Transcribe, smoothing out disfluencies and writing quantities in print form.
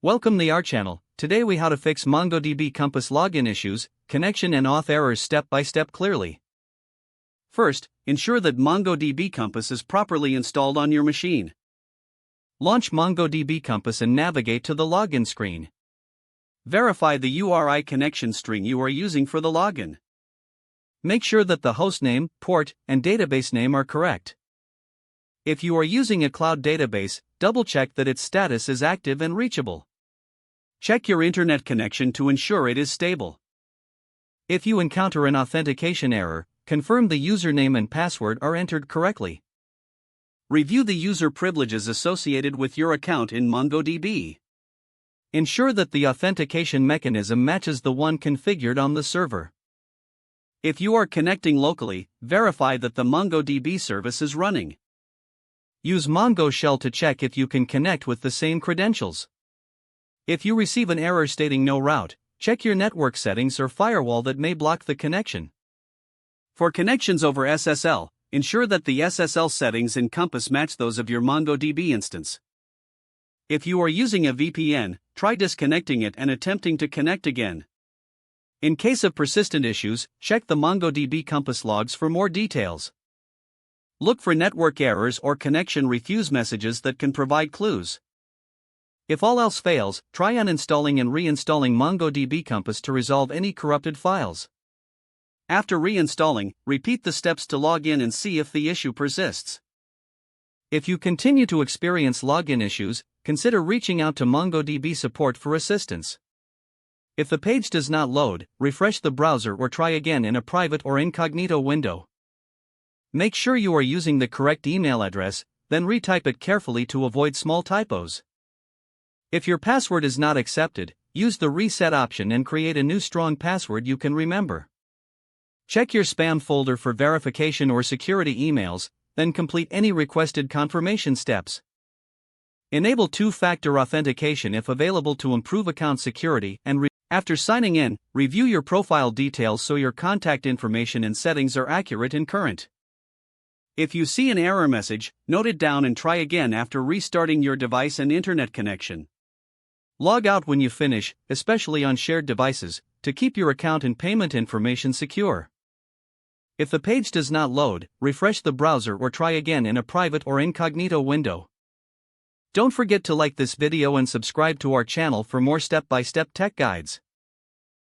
Welcome to our channel. Today we how to fix MongoDB Compass login issues, connection and auth errors step by step clearly. First, ensure that MongoDB Compass is properly installed on your machine. Launch MongoDB Compass and navigate to the login screen. Verify the URI connection string you are using for the login. Make sure that the hostname, port, and database name are correct. If you are using a cloud database, double-check that its status is active and reachable. Check your internet connection to ensure it is stable. If you encounter an authentication error, confirm the username and password are entered correctly. Review the user privileges associated with your account in MongoDB. Ensure that the authentication mechanism matches the one configured on the server. If you are connecting locally, verify that the MongoDB service is running. Use Mongo Shell to check if you can connect with the same credentials. If you receive an error stating no route, check your network settings or firewall that may block the connection. For connections over SSL, ensure that the SSL settings in Compass match those of your MongoDB instance. If you are using a VPN, try disconnecting it and attempting to connect again. In case of persistent issues, check the MongoDB Compass logs for more details. Look for network errors or connection refuse messages that can provide clues. If all else fails, try uninstalling and reinstalling MongoDB Compass to resolve any corrupted files. After reinstalling, repeat the steps to log in and see if the issue persists. If you continue to experience login issues, consider reaching out to MongoDB support for assistance. If the page does not load, refresh the browser or try again in a private or incognito window. Make sure you are using the correct email address, then retype it carefully to avoid small typos. If your password is not accepted, use the reset option and create a new strong password you can remember. Check your spam folder for verification or security emails, then complete any requested confirmation steps. Enable two-factor authentication if available to improve account security and after signing in, review your profile details so your contact information and settings are accurate and current. If you see an error message, note it down and try again after restarting your device and internet connection. Log out when you finish, especially on shared devices, to keep your account and payment information secure. If the page does not load, refresh the browser or try again in a private or incognito window. Don't forget to like this video and subscribe to our channel for more step-by-step tech guides.